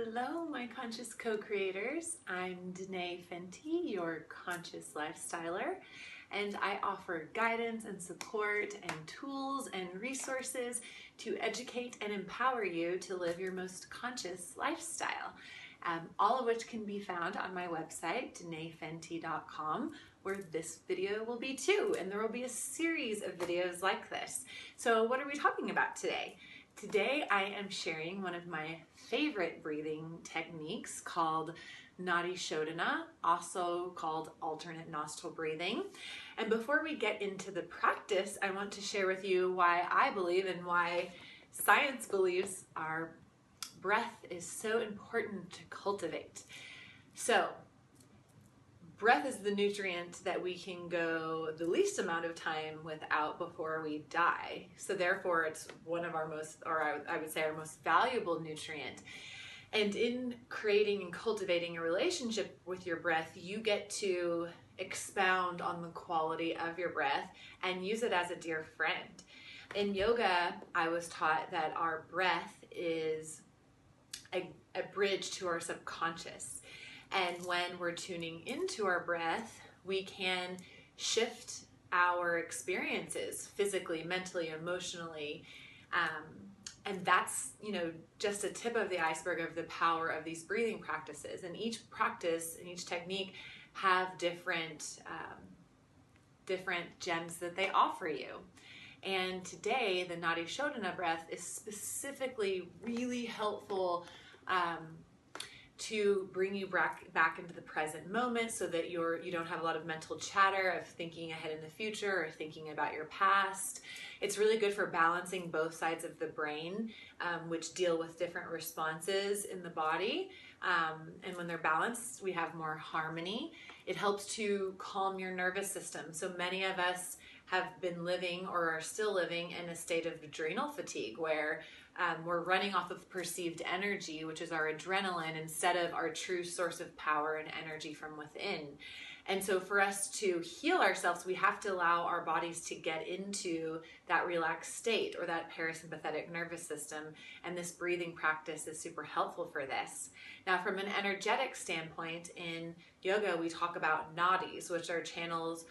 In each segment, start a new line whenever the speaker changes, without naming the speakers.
Hello, my conscious co-creators. I'm Danae Fenty, your conscious lifestyler, and I offer guidance and support and tools and resources to educate and empower you to live your most conscious lifestyle. All of which can be found on my website, danaefenty.com, where this video will be too, and there will be a series of videos like this. So what are we talking about today? Today I am sharing one of my favorite breathing techniques called Nadi Shodhana, also called alternate nostril breathing. And before we get into the practice, I want to share with you why I believe and why science believes our breath is so important to cultivate. So, breath is the nutrient that we can go the least amount of time without before we die. So therefore it's one of our most, or I would say our most valuable nutrient. And in creating and cultivating a relationship with your breath, you get to expound on the quality of your breath and use it as a dear friend. In yoga, I was taught that our breath is a bridge to our subconscious. And when we're tuning into our breath, we can shift our experiences physically, mentally, emotionally. And that's, just a tip of the iceberg of the power of these breathing practices. And each practice and each technique have different gems that they offer you. And today, the Nadi Shodhana breath is specifically really helpful to bring you back into the present moment so that you don't have a lot of mental chatter of thinking ahead in the future or thinking about your past. It's really good for balancing both sides of the brain, which deal with different responses in the body. And when they're balanced, we have more harmony. It helps to calm your nervous system. So many of us have been living or are still living in a state of adrenal fatigue where we're running off of perceived energy, which is our adrenaline, instead of our true source of power and energy from within. And so for us to heal ourselves, we have to allow our bodies to get into that relaxed state or that parasympathetic nervous system. And this breathing practice is super helpful for this. Now, from an energetic standpoint, in yoga, we talk about nadis, which are channels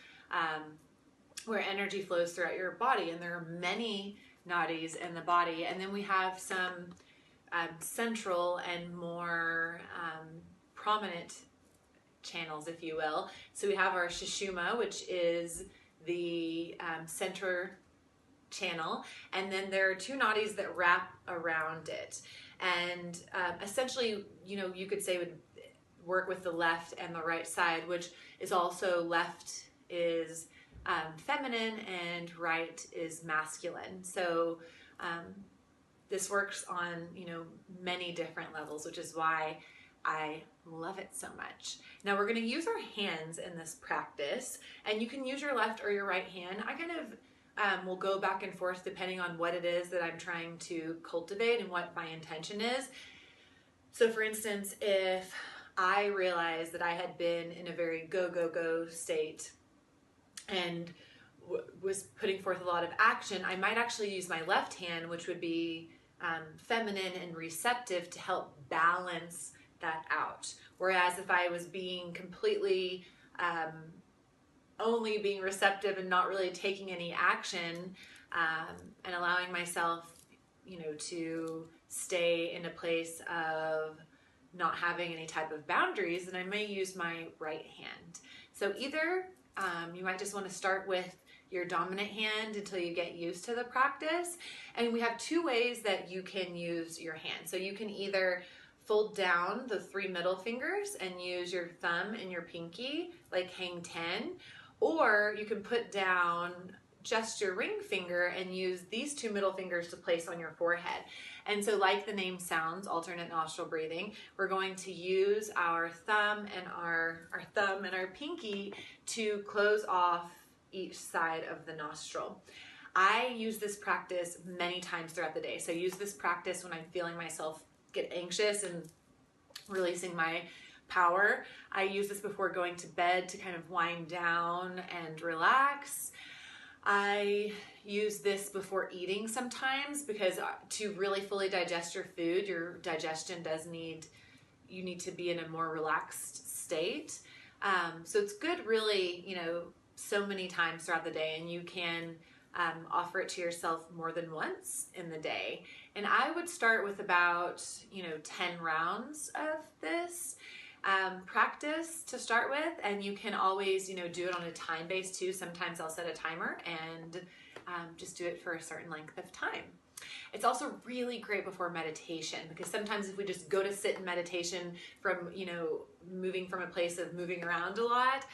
where energy flows throughout your body. And there are many nadis in the body. And then we have some central and more prominent channels, if you will. So we have our Sushumna, which is the center channel, and then there are two nadis that wrap around it. And essentially, you could say would work with the left and the right side, which is also left is feminine and right is masculine. So this works on many different levels, which is why I love it so much. Now we're going to use our hands in this practice, and you can use your left or your right hand. I kind of will go back and forth depending on what it is that I'm trying to cultivate and what my intention is. So for instance, if I realized that I had been in a very go state and was putting forth a lot of action, I might actually use my left hand, which would be feminine and receptive, to help balance that out. Whereas if I was being completely only being receptive and not really taking any action and allowing myself to stay in a place of not having any type of boundaries, then I may use my right hand. So either you might just want to start with your dominant hand until you get used to the practice. And we have two ways that you can use your hand. So you can either fold down the three middle fingers and use your thumb and your pinky, like hang 10, or you can put down just your ring finger and use these two middle fingers to place on your forehead. And so like the name sounds, alternate nostril breathing, we're going to use our thumb and our pinky to close off each side of the nostril. I use this practice many times throughout the day. So I use this practice when I'm feeling myself get anxious and releasing my power. I use this before going to bed to kind of wind down and relax. I use this before eating sometimes because to really fully digest your food, your digestion you need to be in a more relaxed state. So it's good really, so many times throughout the day, and you can offer it to yourself more than once in the day. And I would start with about, 10 rounds of this practice to start with, and you can always, do it on a time base too. Sometimes I'll set a timer and just do it for a certain length of time. It's also really great before meditation, because sometimes if we just go to sit in meditation from, moving from a place of moving around a lot,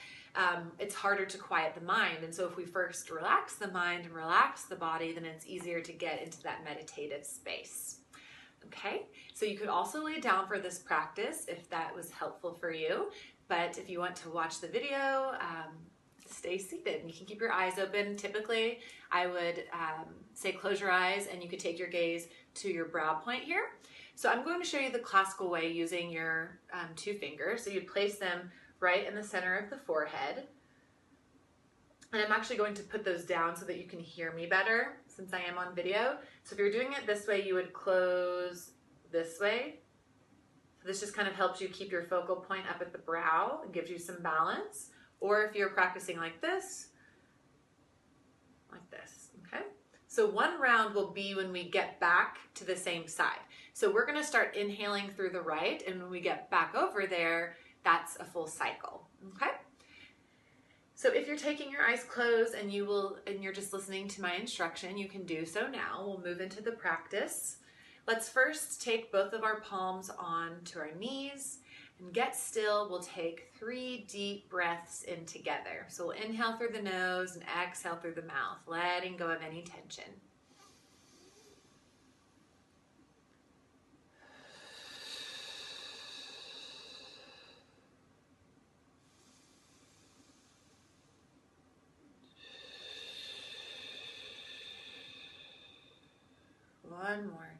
it's harder to quiet the mind. And so if we first relax the mind and relax the body, then it's easier to get into that meditative space. Okay, so you could also lay down for this practice if that was helpful for you. But if you want to watch the video, stay seated. You can keep your eyes open. Typically, I would say close your eyes, and you could take your gaze to your brow point here. So I'm going to show you the classical way using your 2 fingers. So you'd place them right in the center of the forehead. And I'm actually going to put those down so that you can hear me better since I am on video. So if you're doing it this way, you would close this way. So this just kind of helps you keep your focal point up at the brow and gives you some balance. Or if you're practicing like this, okay? So 1 round will be when we get back to the same side. So we're gonna start inhaling through the right, and when we get back over there, that's a full cycle, okay? So if you're taking your eyes closed and you're just listening to my instruction, you can do so now. We'll move into the practice. Let's first take both of our palms onto our knees and get still. We'll take 3 deep breaths in together. So we'll inhale through the nose and exhale through the mouth, letting go of any tension. One more.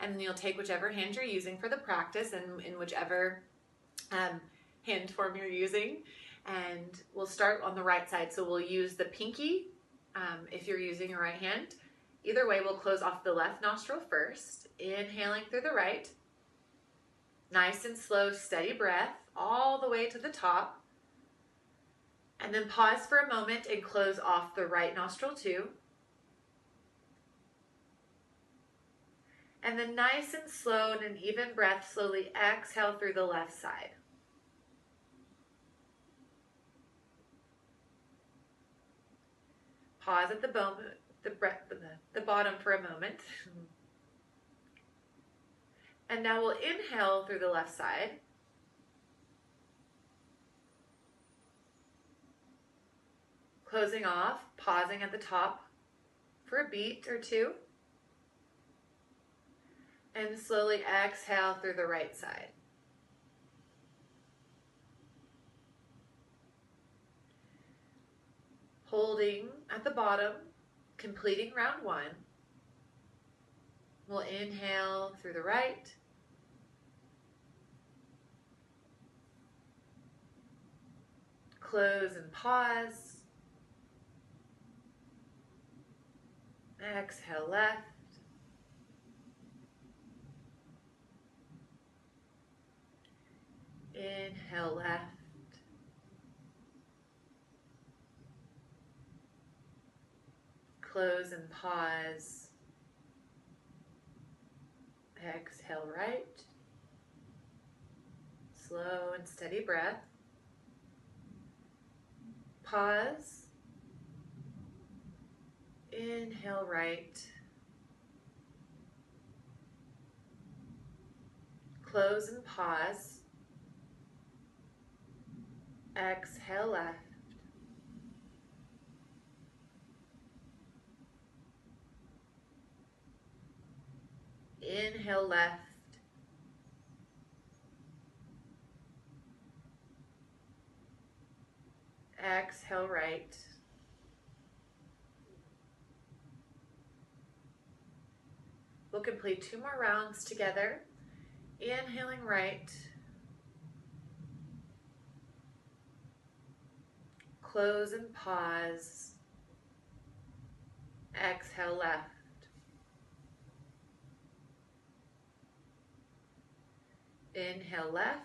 And then you'll take whichever hand you're using for the practice, and in whichever hand form you're using. And we'll start on the right side. So we'll use the pinky if you're using your right hand. Either way, we'll close off the left nostril first, inhaling through the right. Nice and slow, steady breath all the way to the top. And then pause for a moment and close off the right nostril too. And then nice and slow and an even breath, slowly exhale through the left side. Pause at the bottom for a moment. And now we'll inhale through the left side. Closing off, pausing at the top for a beat or two. And slowly exhale through the right side. Holding at the bottom, completing round 1. We'll inhale through the right. Close and pause. Exhale left. Inhale left. Close and pause. Exhale right. Slow and steady breath. Pause. Inhale right. Close and pause. Exhale left. Inhale left. Exhale right. We'll complete 2 more rounds together. Inhaling right. Close and pause. Exhale left. Inhale left.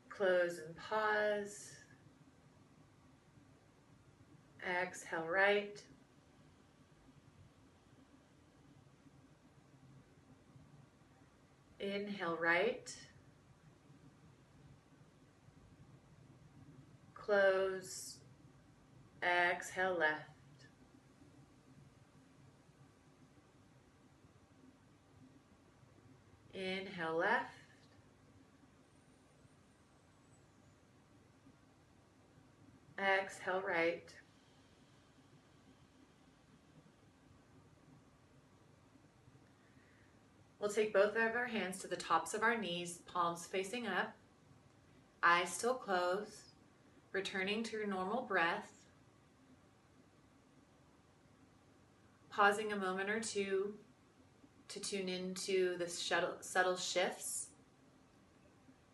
Close and pause. Exhale right. Inhale right. Close. Exhale left. Inhale left. Exhale right. We'll take both of our hands to the tops of our knees, palms facing up, eyes still closed, returning to your normal breath. Pausing a moment or two to tune into the subtle shifts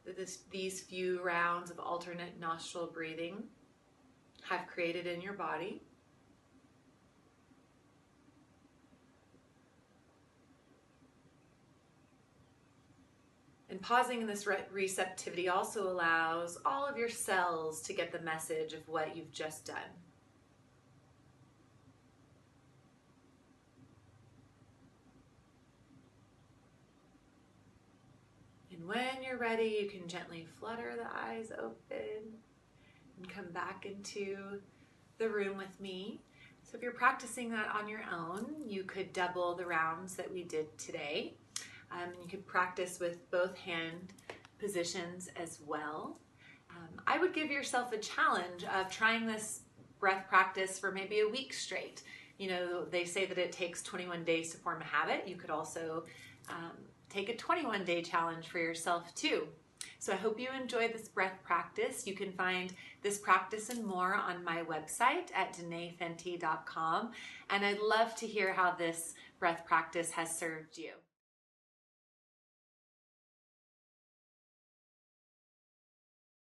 that these few rounds of alternate nostril breathing have created in your body. And pausing in this receptivity also allows all of your cells to get the message of what you've just done. And when you're ready, you can gently flutter the eyes open and come back into the room with me. So if you're practicing that on your own, you could double the rounds that we did today. You could practice with both hand positions as well. I would give yourself a challenge of trying this breath practice for maybe a week straight. You know, they say that it takes 21 days to form a habit. You could also take a 21-day challenge for yourself too. So I hope you enjoyed this breath practice. You can find this practice and more on my website at DanaeFenty.com. And I'd love to hear how this breath practice has served you.